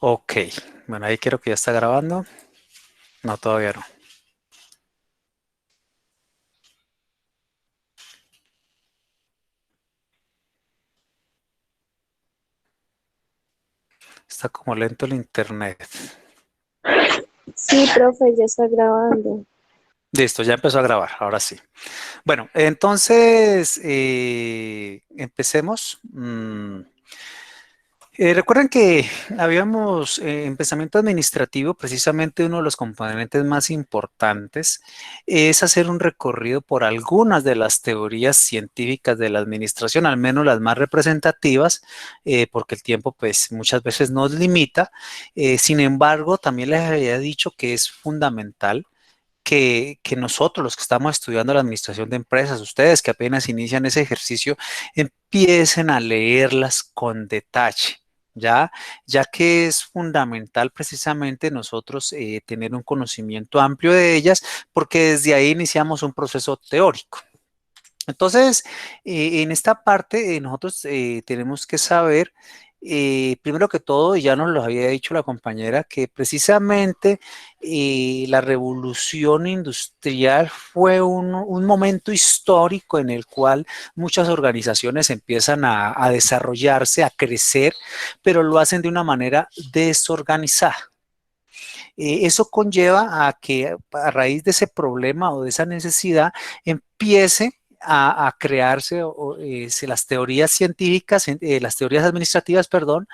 Ok, bueno, ahí quiero que ya está grabando. No, todavía no. Está como lento el internet. Sí, profe, ya está grabando. Listo, ya empezó a grabar, ahora sí. Bueno, entonces empecemos. Recuerden que habíamos en pensamiento administrativo, precisamente uno de los componentes más importantes es hacer un recorrido por algunas de las teorías científicas de la administración, al menos las más representativas, porque el tiempo pues muchas veces nos limita. Sin embargo, también les había dicho que es fundamental que nosotros, los que estamos estudiando la administración de empresas, ustedes que apenas inician ese ejercicio, empiecen a leerlas con detalle. ¿Ya? Ya que es fundamental precisamente nosotros tener un conocimiento amplio de ellas, porque desde ahí iniciamos un proceso teórico. Entonces, en esta parte nosotros tenemos que saber, primero que todo, y ya nos lo había dicho la compañera, que precisamente la revolución industrial fue un momento histórico en el cual muchas organizaciones empiezan a desarrollarse, a crecer, pero lo hacen de una manera desorganizada. Eso conlleva a que a raíz de ese problema o de esa necesidad empiece a crearse las teorías científicas, las teorías administrativas, perdón,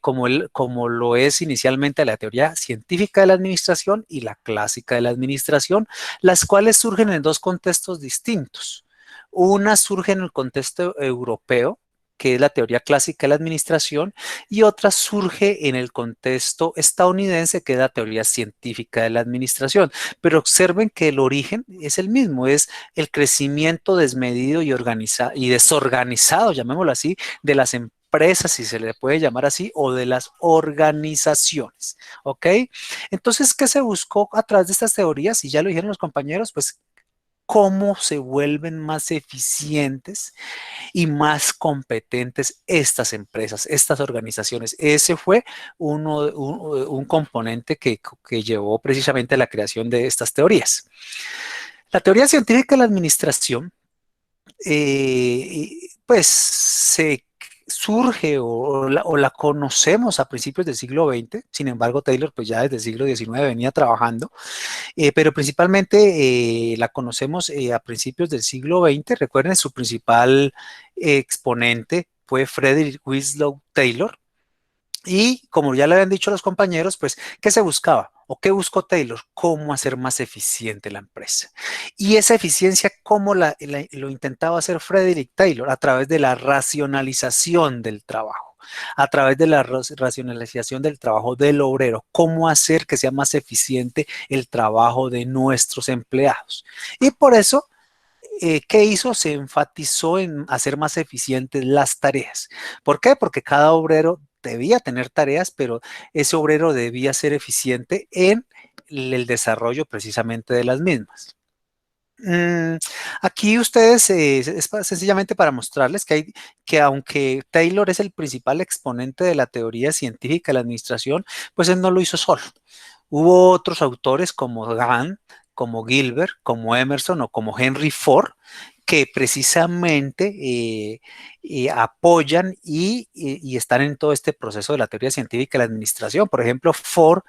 como lo es inicialmente la teoría científica de la administración y la clásica de la administración, las cuales surgen en dos contextos distintos. Una surge en el contexto europeo, que es la teoría clásica de la administración, y otra surge en el contexto estadounidense, que es la teoría científica de la administración. Pero observen que el origen es el mismo, es el crecimiento desmedido y desorganizado, llamémoslo así, de las empresas, si se le puede llamar así, o de las organizaciones. ¿Ok? Entonces, ¿qué se buscó a través de estas teorías? Y ya lo dijeron los compañeros, pues cómo se vuelven más eficientes y más competentes estas empresas, estas organizaciones. Ese fue un componente que llevó precisamente a la creación de estas teorías. La teoría científica de la administración, pues se surge o la conocemos a principios del siglo XX, sin embargo Taylor pues ya desde el siglo XIX venía trabajando, pero principalmente la conocemos a principios del siglo XX. Recuerden, su principal exponente fue Frederick Winslow Taylor. Y como ya le habían dicho los compañeros, pues, ¿qué se buscaba? ¿O qué buscó Taylor? ¿Cómo hacer más eficiente la empresa? Y esa eficiencia, ¿cómo lo intentaba hacer Frederick Taylor? A través de la racionalización del trabajo, a través de la racionalización del trabajo del obrero. ¿Cómo hacer que sea más eficiente el trabajo de nuestros empleados? Y por eso ¿qué hizo? Se enfatizó en hacer más eficientes las tareas. ¿Por qué? Porque cada obrero debía tener tareas, pero ese obrero debía ser eficiente en el desarrollo precisamente de las mismas. Mm, Aquí ustedes, sencillamente para mostrarles que aunque Taylor es el principal exponente de la teoría científica de la administración, pues él no lo hizo solo. Hubo otros autores como Gant, como Gilbert, como Emerson o como Henry Ford, que precisamente apoyan y están en todo este proceso de la teoría científica de la administración. Por ejemplo, Ford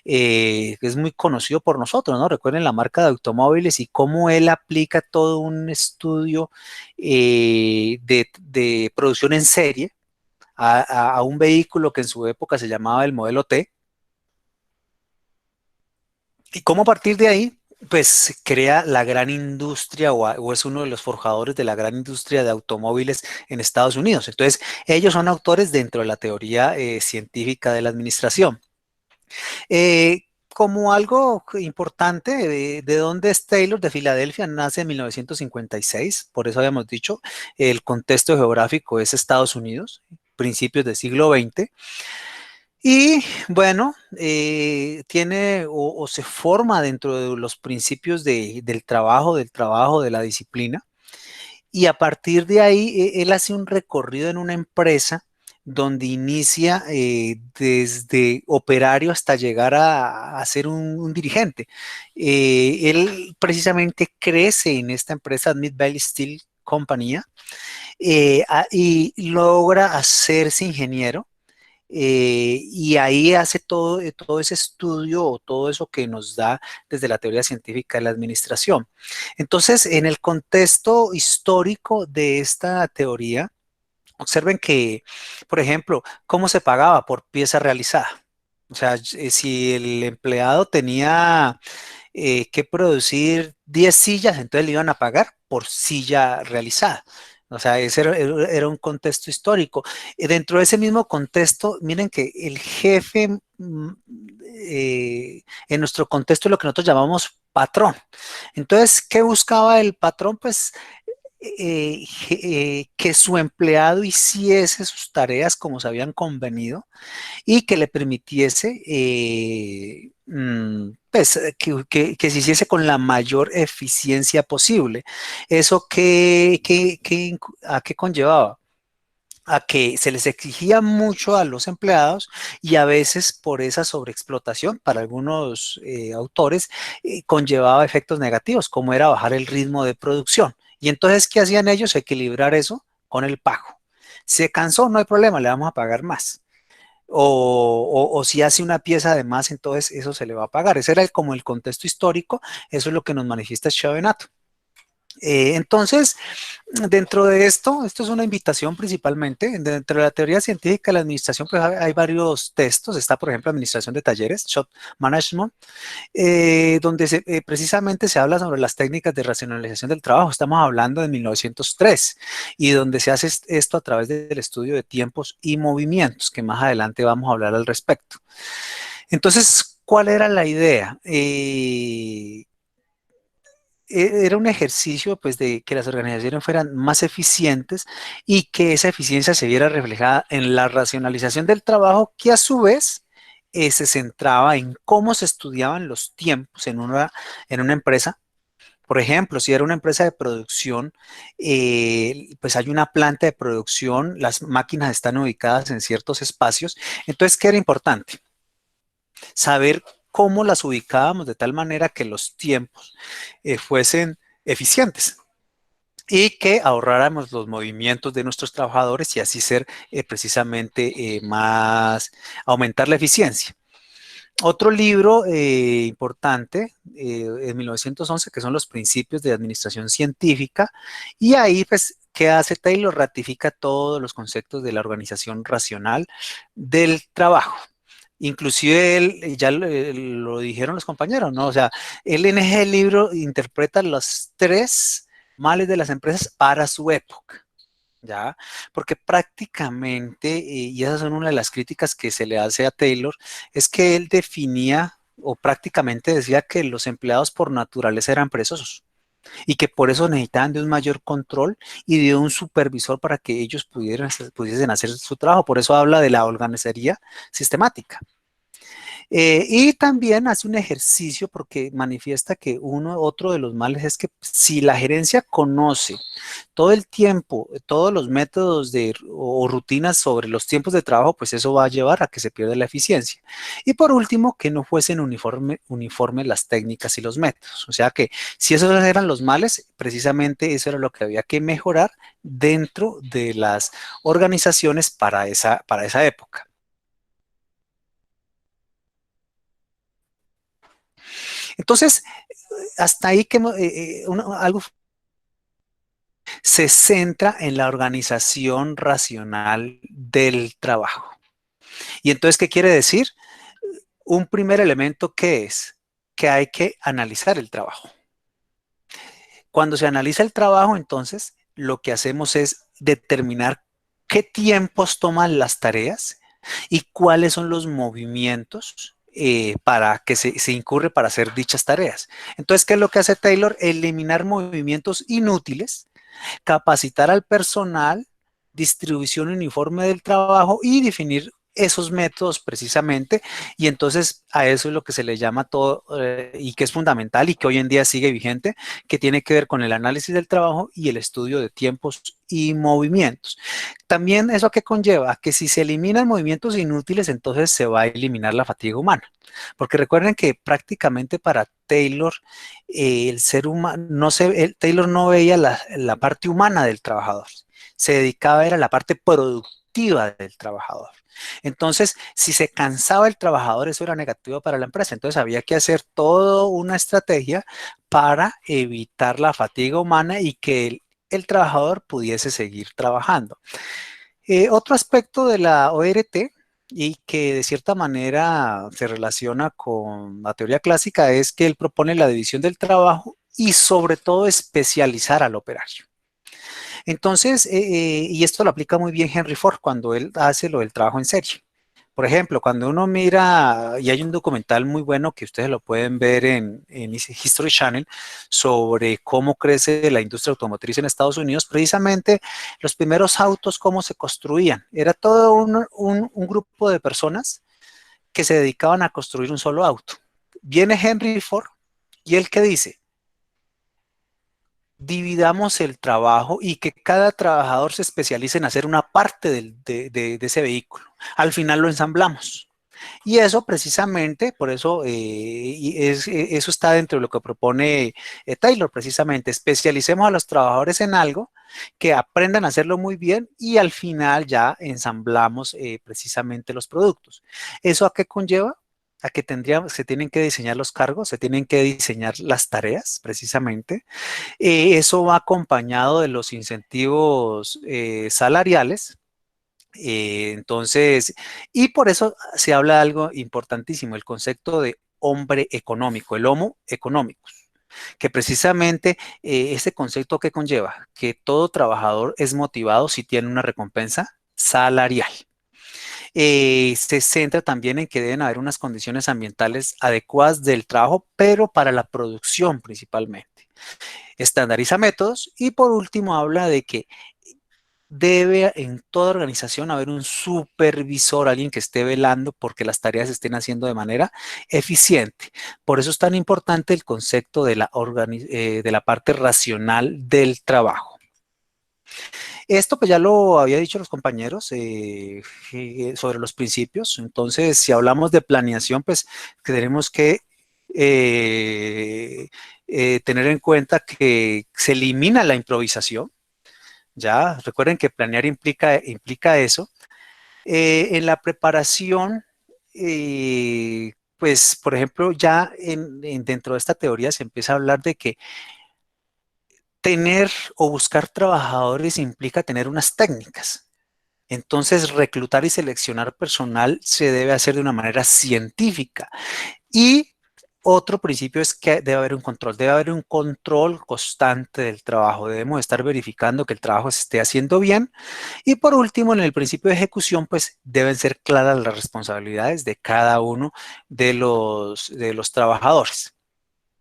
es muy conocido por nosotros, ¿no? Recuerden la marca de automóviles y cómo él aplica todo un estudio de producción en serie a un vehículo que en su época se llamaba el modelo T. Y cómo a partir de ahí, pues se crea la gran industria o es uno de los forjadores de la gran industria de automóviles en Estados Unidos. Entonces, ellos son autores dentro de la teoría científica de la administración. Como algo importante, de dónde es Taylor, de Filadelfia, nace en 1956, por eso habíamos dicho, el contexto geográfico es Estados Unidos, principios del siglo XX. Y bueno, tiene o se forma dentro de los principios del trabajo, de la disciplina. Y a partir de ahí, él hace un recorrido en una empresa donde inicia desde operario hasta llegar a ser un dirigente. Él precisamente crece en esta empresa, Mid Valley Steel Compañía, y logra hacerse ingeniero. Y ahí hace todo ese estudio o todo eso que nos da desde la teoría científica de la administración. Entonces, en el contexto histórico de esta teoría, observen que, por ejemplo, ¿cómo se pagaba? Por pieza realizada. O sea, si el empleado tenía que producir 10 sillas, entonces le iban a pagar por silla realizada. O sea, ese era un contexto histórico. Y dentro de ese mismo contexto, miren que el jefe, en nuestro contexto, es lo que nosotros llamamos patrón. Entonces, ¿qué buscaba el patrón? Pues que su empleado hiciese sus tareas como se habían convenido y que le permitiese pues, que se hiciese con la mayor eficiencia posible. ¿Eso a qué conllevaba? A que se les exigía mucho a los empleados y a veces por esa sobreexplotación, para algunos autores, conllevaba efectos negativos, como era bajar el ritmo de producción. Y entonces, ¿qué hacían ellos? Equilibrar eso con el pago. Se cansó, no hay problema, le vamos a pagar más. O si hace una pieza de más, entonces eso se le va a pagar. Ese era como el contexto histórico, eso es lo que nos manifiesta Chavenato. Entonces, dentro de esto es una invitación principalmente, dentro de la teoría científica de la administración, pues hay varios textos, está por ejemplo Administración de Talleres, Shop Management, donde precisamente se habla sobre las técnicas de racionalización del trabajo, estamos hablando de 1903, y donde se hace esto a través del estudio de tiempos y movimientos, que más adelante vamos a hablar al respecto. Entonces, ¿cuál era la idea? Era un ejercicio pues de que las organizaciones fueran más eficientes y que esa eficiencia se viera reflejada en la racionalización del trabajo que a su vez se centraba en cómo se estudiaban los tiempos en una empresa. Por ejemplo, si era una empresa de producción, pues hay una planta de producción, las máquinas están ubicadas en ciertos espacios. Entonces, ¿qué era importante? Saber cómo las ubicábamos de tal manera que los tiempos fuesen eficientes y que ahorráramos los movimientos de nuestros trabajadores y así ser precisamente más, aumentar la eficiencia. Otro libro importante en 1911 que son los principios de administración científica y ahí pues ¿qué hace Taylor? Ratifica todos los conceptos de la organización racional del trabajo. Inclusive él, ya lo dijeron los compañeros, ¿no? O sea, él en ese libro interpreta los tres males de las empresas para su época, ¿ya? Porque prácticamente, y esas son una de las críticas que se le hace a Taylor, es que él definía o prácticamente decía que los empleados por naturaleza eran perezosos y que por eso necesitaban de un mayor control y de un supervisor para que ellos pudiesen hacer su trabajo. Por eso habla de la organizaría sistemática. Y también hace un ejercicio porque manifiesta que otro de los males es que si la gerencia conoce todo el tiempo, todos los métodos o rutinas sobre los tiempos de trabajo, pues eso va a llevar a que se pierda la eficiencia. Y por último, que no fuesen uniformes las técnicas y los métodos. O sea que si esos eran los males, precisamente eso era lo que había que mejorar dentro de las organizaciones para esa época. Entonces, hasta ahí que algo se centra en la organización racional del trabajo. Y entonces, ¿qué quiere decir? Un primer elemento que es que hay que analizar el trabajo. Cuando se analiza el trabajo, entonces, lo que hacemos es determinar qué tiempos toman las tareas y cuáles son los movimientos para que se incurre para hacer dichas tareas. Entonces, ¿qué es lo que hace Taylor? Eliminar movimientos inútiles, capacitar al personal, distribución uniforme del trabajo y definir esos métodos precisamente, y entonces a eso es lo que se le llama todo, y que es fundamental y que hoy en día sigue vigente, que tiene que ver con el análisis del trabajo y el estudio de tiempos y movimientos. También eso que conlleva que si se eliminan movimientos inútiles, entonces se va a eliminar la fatiga humana. Porque recuerden que prácticamente para Taylor, el ser humano, Taylor no veía la parte humana del trabajador, se dedicaba a la parte productiva del trabajador. Entonces, si se cansaba el trabajador, eso era negativo para la empresa. Entonces, había que hacer toda una estrategia para evitar la fatiga humana y que el trabajador pudiese seguir trabajando. Otro aspecto de la ORT y que de cierta manera se relaciona con la teoría clásica es que él propone la división del trabajo y sobre todo especializar al operario. Entonces, y esto lo aplica muy bien Henry Ford cuando él hace lo del trabajo en serie. Por ejemplo, cuando uno mira, y hay un documental muy bueno que ustedes lo pueden ver en History Channel sobre cómo crece la industria automotriz en Estados Unidos, precisamente los primeros autos, cómo se construían. Era todo un grupo de personas que se dedicaban a construir un solo auto. Viene Henry Ford y él que dice, dividamos el trabajo y que cada trabajador se especialice en hacer una parte de ese vehículo. Al final lo ensamblamos. Y eso precisamente, por eso, eso está dentro de lo que propone Taylor, precisamente, especialicemos a los trabajadores en algo, que aprendan a hacerlo muy bien y al final ya ensamblamos precisamente los productos. ¿Eso a qué conlleva? A que se tienen que diseñar los cargos, se tienen que diseñar las tareas, precisamente. Eso va acompañado de los incentivos salariales, entonces, y por eso se habla de algo importantísimo, el concepto de hombre económico, el homo economicus, que precisamente este concepto que conlleva que todo trabajador es motivado si tiene una recompensa salarial. Se centra también en que deben haber unas condiciones ambientales adecuadas del trabajo, pero para la producción principalmente. Estandariza métodos y por último habla de que debe en toda organización haber un supervisor, alguien que esté velando porque las tareas se estén haciendo de manera eficiente. Por eso es tan importante el concepto de la parte racional del trabajo. Esto pues ya lo había dicho los compañeros sobre los principios. Entonces, si hablamos de planeación, pues tenemos que eh, tener en cuenta que se elimina la improvisación. Ya, recuerden que planear implica eso. En la preparación, pues, por ejemplo, ya dentro de esta teoría se empieza a hablar de que tener o buscar trabajadores implica tener unas técnicas. Entonces, reclutar y seleccionar personal se debe hacer de una manera científica. Y otro principio es que debe haber un control constante del trabajo. Debemos estar verificando que el trabajo se esté haciendo bien. Y por último, en el principio de ejecución, pues deben ser claras las responsabilidades de cada uno de los trabajadores.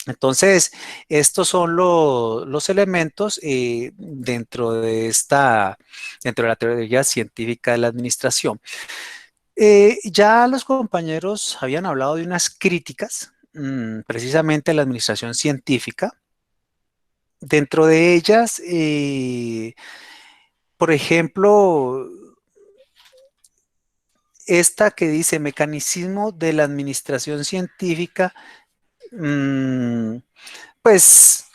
Entonces, estos son los elementos dentro de la teoría científica de la administración. Ya los compañeros habían hablado de unas críticas, precisamente a la administración científica. Dentro de ellas, por ejemplo, esta que dice mecanismo de la administración científica, mm, pues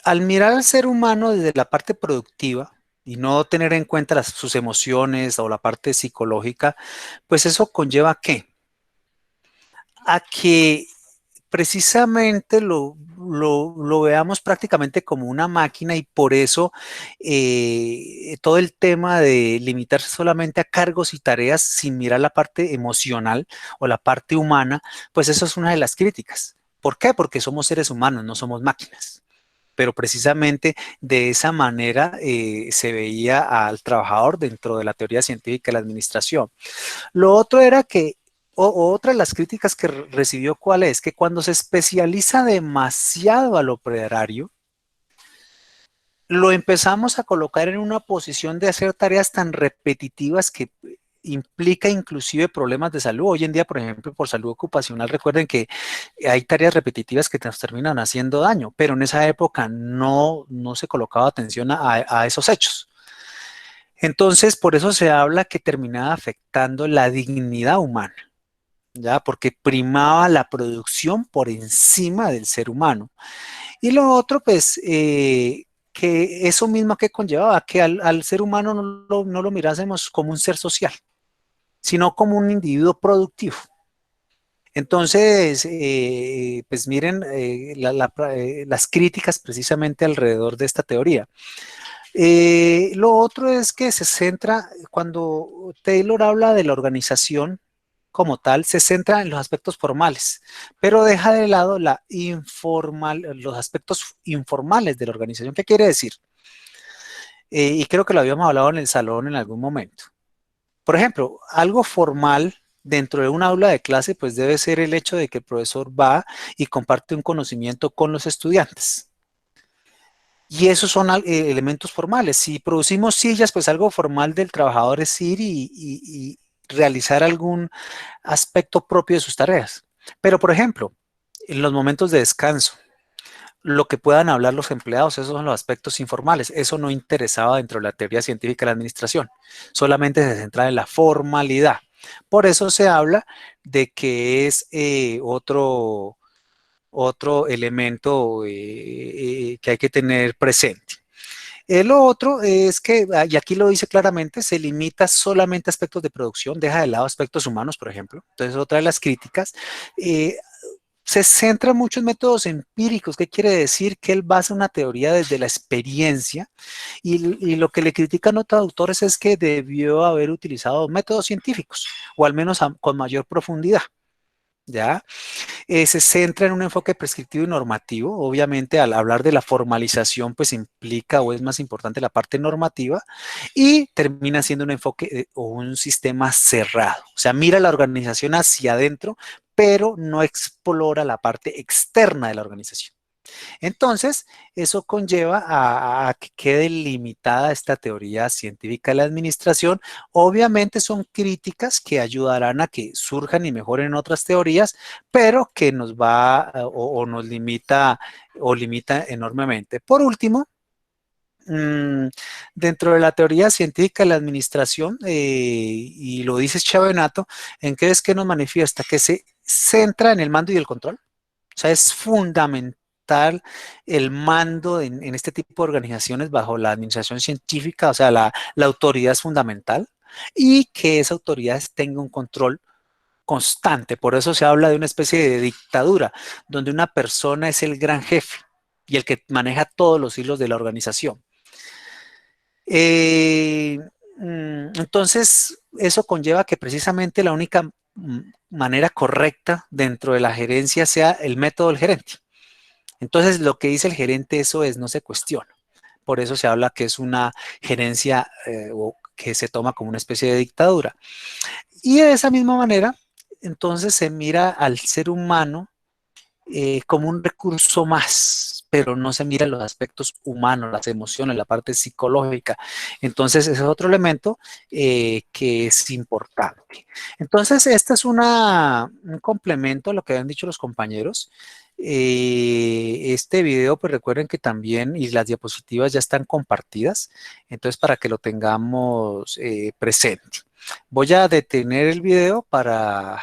al mirar al ser humano desde la parte productiva y no tener en cuenta sus emociones o la parte psicológica, pues eso conlleva a que precisamente lo veamos prácticamente como una máquina y por eso todo el tema de limitarse solamente a cargos y tareas sin mirar la parte emocional o la parte humana, pues eso es una de las críticas. ¿Por qué? Porque somos seres humanos, no somos máquinas. Pero precisamente de esa manera se veía al trabajador dentro de la teoría científica de la administración. Lo otro era que, otra de las críticas que recibió, ¿cuál es? Que cuando se especializa demasiado al operario, lo empezamos a colocar en una posición de hacer tareas tan repetitivas implica inclusive problemas de salud. Hoy en día, por ejemplo, por salud ocupacional, recuerden que hay tareas repetitivas que nos terminan haciendo daño, pero en esa época no se colocaba atención a esos hechos. Entonces, por eso se habla que terminaba afectando la dignidad humana, ¿ya? Porque primaba la producción por encima del ser humano. Y lo otro, pues, que eso mismo que conllevaba, que al ser humano no lo mirásemos como un ser social, sino como un individuo productivo. Entonces, pues miren las críticas precisamente alrededor de esta teoría. Lo otro es que se centra, cuando Taylor habla de la organización como tal, se centra en los aspectos formales, pero deja de lado los aspectos informales de la organización. ¿Qué quiere decir? Y creo que lo habíamos hablado en el salón en algún momento. Por ejemplo, algo formal dentro de un aula de clase, pues debe ser el hecho de que el profesor va y comparte un conocimiento con los estudiantes. Y esos son elementos formales. Si producimos sillas, pues algo formal del trabajador es ir y realizar algún aspecto propio de sus tareas. Pero, por ejemplo, en los momentos de descanso, lo que puedan hablar los empleados, esos son los aspectos informales. Eso no interesaba dentro de la teoría científica de la administración. Solamente se centra en la formalidad. Por eso se habla de que es otro elemento que hay que tener presente. Lo otro es que, y aquí lo dice claramente, se limita solamente a aspectos de producción, deja de lado aspectos humanos, por ejemplo. Entonces, otra de las críticas. Se centra mucho en métodos empíricos. ¿Qué quiere decir? Que él basa una teoría desde la experiencia y lo que le critican otros autores es que debió haber utilizado métodos científicos o al menos con mayor profundidad. ¿Ya? Se centra en un enfoque prescriptivo y normativo. Obviamente, al hablar de la formalización, pues implica o es más importante la parte normativa y termina siendo un enfoque o un sistema cerrado. O sea, mira la organización hacia adentro, pero no explora la parte externa de la organización. Entonces, eso conlleva a que quede limitada esta teoría científica de la administración. Obviamente son críticas que ayudarán a que surjan y mejoren otras teorías, pero que nos va o nos limita o limita enormemente. Por último, dentro de la teoría científica de la administración, y lo dice Chavenato, ¿en qué es que nos manifiesta? Que se centra en el mando y el control. O sea, es fundamental el mando en este tipo de organizaciones bajo la administración científica, o sea, la autoridad es fundamental y que esa autoridad tenga un control constante. Por eso se habla de una especie de dictadura, donde una persona es el gran jefe y el que maneja todos los hilos de la organización. Eh, entonces, eso conlleva que precisamente la única manera correcta dentro de la gerencia sea el método del gerente. Entonces, lo que dice el gerente, eso es, no se cuestiona. Por eso se habla que es una gerencia o que se toma como una especie de dictadura. Y de esa misma manera, entonces se mira al ser humano como un recurso más, pero no se mira los aspectos humanos, las emociones, la parte psicológica. Entonces, ese es otro elemento que es importante. Entonces, este es un complemento a lo que habían dicho los compañeros. Este video, pues recuerden que también, y las diapositivas ya están compartidas, entonces para que lo tengamos presente. Voy a detener el video para